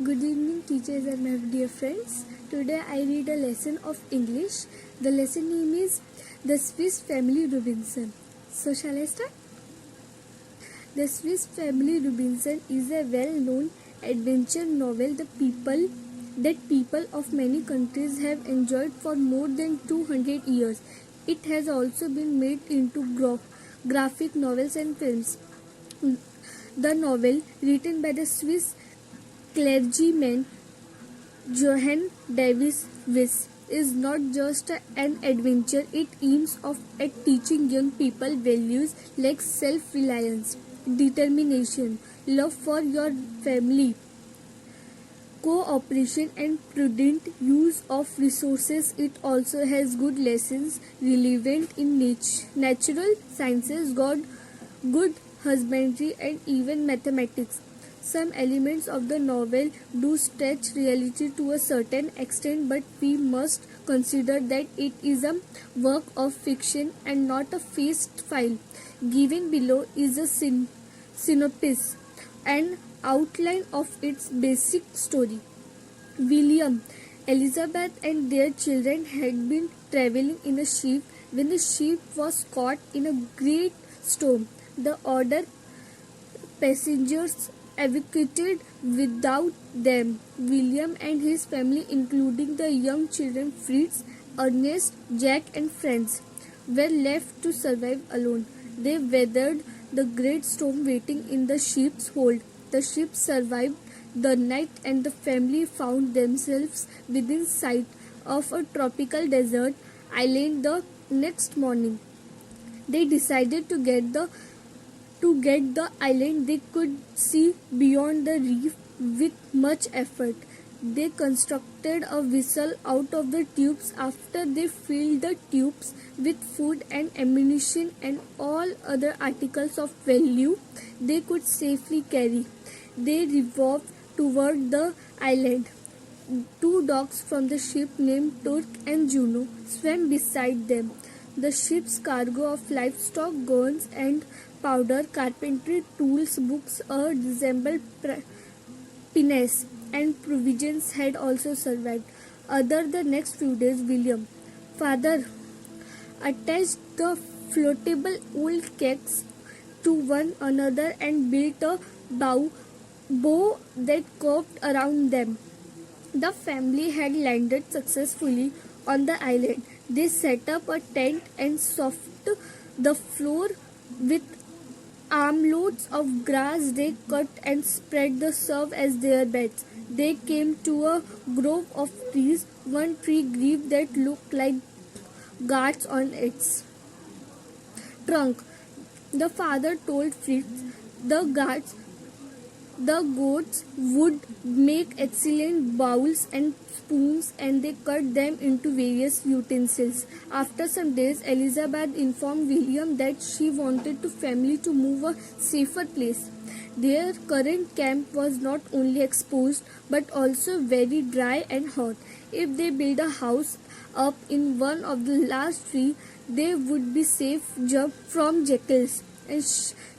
Good evening, teachers and my dear friends. Today I read a lesson of English. The lesson name is The Swiss Family Robinson. So, shall I start? The Swiss Family Robinson is a well-known adventure novel that people of many countries have enjoyed for more than 200 years. It has also been made into graphic novels and films. The novel, written by the Swiss clergyman Johann Davis Wyss, is not just an adventure, it aims at teaching young people values like self-reliance, determination, love for your family, cooperation and prudent use of resources. It also has good lessons relevant in natural sciences, good husbandry and even mathematics. Some elements of the novel do stretch reality to a certain extent, but we must consider that it is a work of fiction and not a faced file. Given below is a synopsis and outline of its basic story. William, Elizabeth and their children had been traveling in a ship when the ship was caught in a great storm. The order passengers evacuated without them. William and his family, including the young children Fritz, Ernest, Jack and friends, were left to survive alone. They weathered the great storm waiting in the ship's hold. The ship survived the night and the family found themselves within sight of a tropical desert island the next morning. They decided to get the island they could see beyond the reef with much effort. They constructed a vessel out of the tubes. After they filled the tubes with food and ammunition and all other articles of value they could safely carry, they revolved toward the island. Two dogs from the ship named Turk and Juno swam beside them. The ship's cargo of livestock, guns and powder, carpentry tools, books, a disassembled pinnace and provisions had also survived. The next few days, William, father, attached the floatable old kegs to one another and built a bow that curved around them. The family had landed successfully on the island. They set up a tent and softened the floor with armloads of grass they cut and spread the serve as their beds. They came to a grove of trees, one tree grave that looked like guards on its trunk. The father told Fritz the goats would make excellent bowls and spoons, and they cut them into various utensils. After some days, Elizabeth informed William that she wanted the family to move a safer place. Their current camp was not only exposed but also very dry and hot. If they build a house up in one of the large trees, they would be safe from jackals. And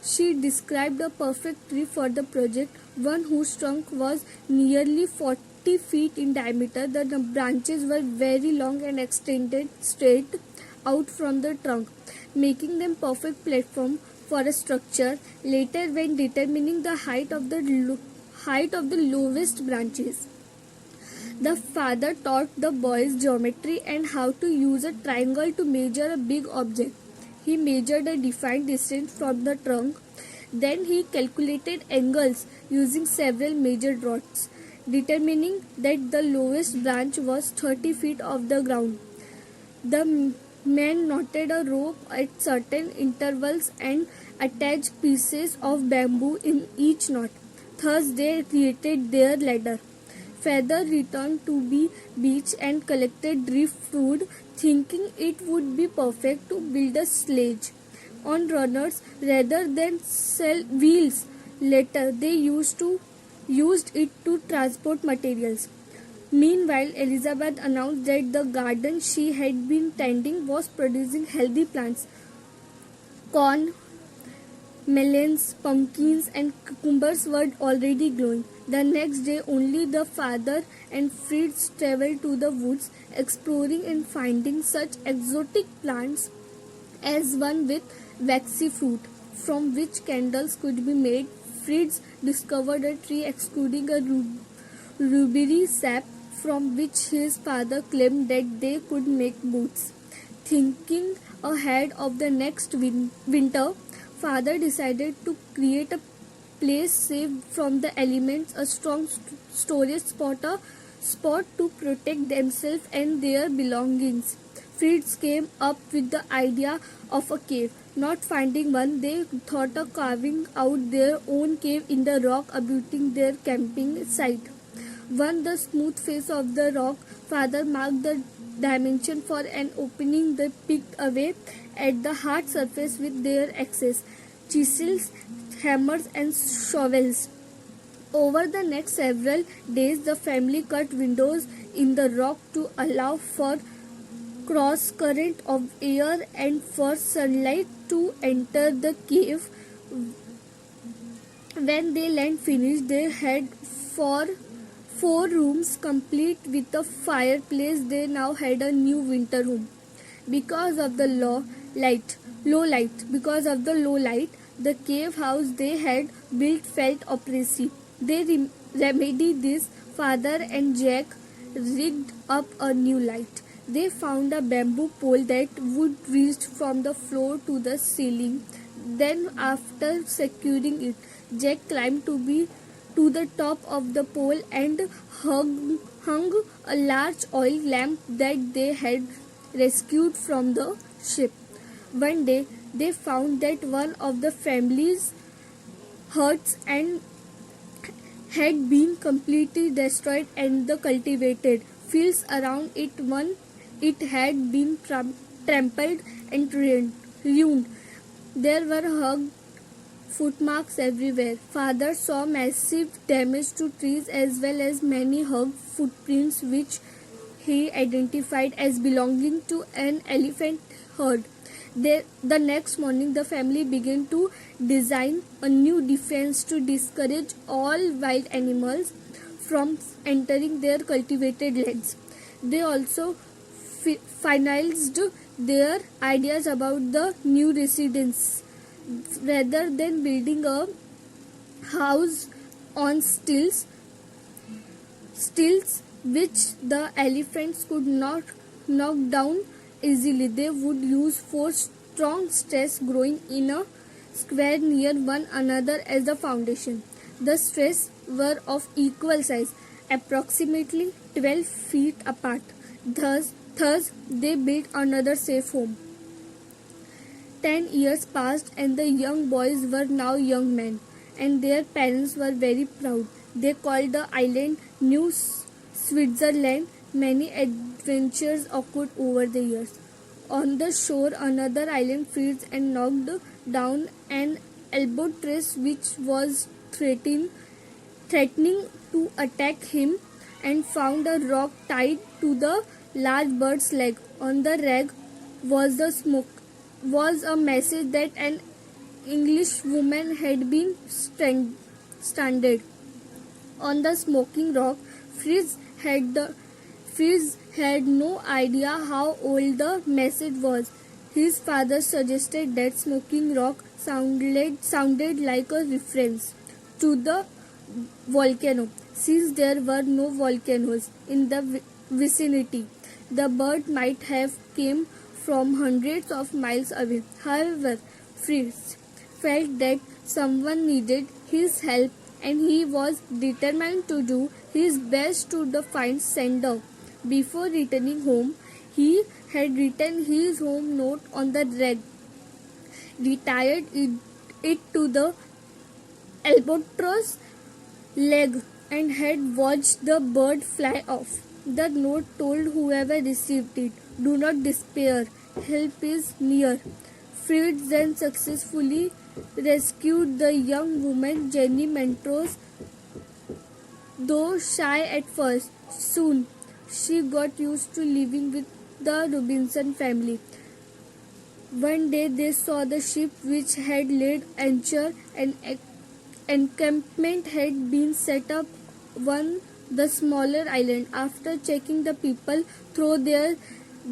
she described a perfect tree for the project, one whose trunk was nearly 40 feet in diameter. The branches were very long and extended straight out from the trunk, making them perfect platform for a structure. Later, when determining the height of the lowest branches, the father taught the boys geometry and how to use a triangle to measure a big object. He measured a defined distance from the trunk. Then he calculated angles using several measured rods, determining that the lowest branch was 30 feet off the ground. The men knotted a rope at certain intervals and attached pieces of bamboo in each knot. Thus they created their ladder. Father returned to the beach and collected driftwood, thinking it would be perfect to build a sledge on runners rather than wheels. Later, they used it to transport materials. Meanwhile, Elizabeth announced that the garden she had been tending was producing healthy plants. Corn, melons, pumpkins, and cucumbers were already growing. The next day, only the father and Fritz traveled to the woods, exploring and finding such exotic plants as one with waxy fruit, from which candles could be made. Fritz discovered a tree exuding a rubbery sap from which his father claimed that they could make boots. Thinking ahead of the next winter, father decided to create a place safe from the elements, a strong storage spot to protect themselves and their belongings. Fritz came up with the idea of a cave. Not finding one, they thought of carving out their own cave in the rock abutting their camping site. Once the smooth face of the rock, father marked the dimension for an opening. They picked away at the hard surface with their axes, chisels, hammers, and shovels. Over the next several days, the family cut windows in the rock to allow for cross current of air and for sunlight to enter the cave. When they land finished, they had four rooms complete with a fireplace. They now had a new winter home. Because of the because of the low light, the cave house they had built felt oppressive. They remedied this. Father and Jack rigged up a new light. They found a bamboo pole that would reach from the floor to the ceiling. Then, after securing it, Jack climbed to the top of the pole and hung a large oil lamp that they had rescued from the ship. One day, they found that one of the family's huts and had been completely destroyed, and the cultivated fields around it had been trampled and ruined. There were hugged footmarks everywhere. Father saw massive damage to trees as well as many hugged footprints which he identified as belonging to an elephant herd. The next morning, the family began to design a new defense to discourage all wild animals from entering their cultivated lands. They also finalized their ideas about the new residence. Rather than building a house on stilts which the elephants could not knock down easily, they would use four strong stakes growing in a square near one another as the foundation. The stakes were of equal size, approximately 12 feet apart. Thus, they built another safe home. 10 years passed, and the young boys were now young men, and their parents were very proud. They called the island New Switzerland. Many adventures occurred over the years. On the shore, another island Fritz and knocked down an albatross which was threatening to attack him, and found a rock tied to the large bird's leg. On the rag was a message that an English woman had been stranded. On the smoking rock, Fritz had no idea how old the message was. His father suggested that smoking rock sounded like a reference to the volcano. Since there were no volcanoes in the vicinity, the bird might have come from hundreds of miles away. However, Fritz felt that someone needed his help, and he was determined to do his best to find sender. Before returning home, he had written his home note on the rag, retired it to the albatross leg, and had watched the bird fly off. The note told whoever received it, "Do not despair, help is near." Fritz then successfully rescued the young woman, Jenny Montrose, though shy at first. Soon, she got used to living with the Robinson family. One day they saw the ship which had laid anchor, and encampment had been set up on the smaller island. After checking the people through their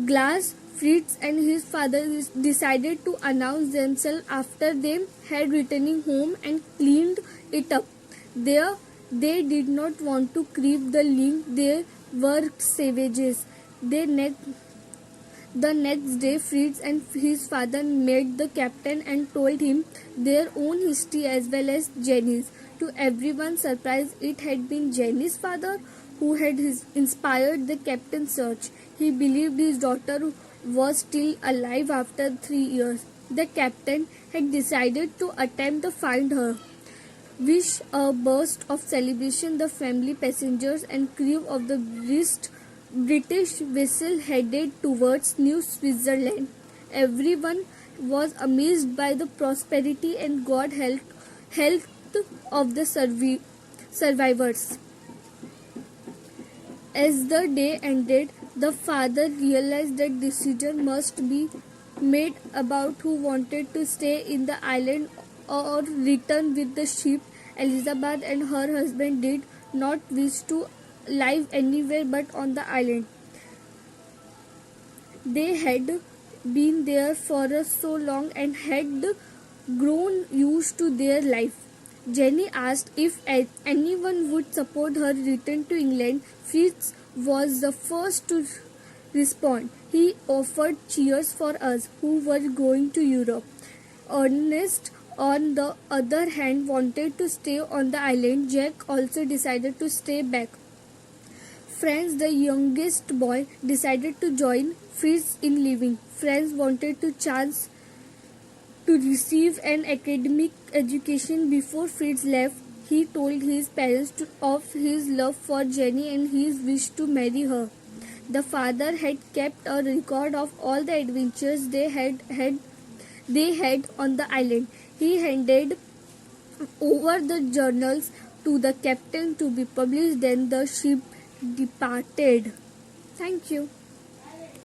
glass, Fritz and his father decided to announce themselves after they had returning home and cleaned it up. There, they did not want to creep the link. They were savages. The next day, Fritz and his father met the captain and told him their own history as well as Jenny's. To everyone's surprise, it had been Jenny's father who had inspired the captain's search. He believed his daughter was still alive after 3 years. The captain had decided to attempt to find her. With a burst of celebration, the family, passengers, and crew of the British vessel headed towards New Switzerland. Everyone was amazed by the prosperity and good health of the survivors. As the day ended, the father realized that decision must be made about who wanted to stay in the island or return with the ship. Elizabeth and her husband did not wish to live anywhere but on the island. They had been there for so long and had grown used to their life. Jenny asked if anyone would support her return to England. Fritz was the first to respond. He offered cheers for us who were going to Europe. Ernest, on the other hand, wanted to stay on the island. Jack also decided to stay back. Franz, the youngest boy, decided to join Fritz in leaving. Franz wanted to chance to receive an academic education before Fritz left. He told his parents of his love for Jenny and his wish to marry her. The father had kept a record of all the adventures they had on the island. He handed over the journals to the captain to be published. Then the ship departed. Thank you.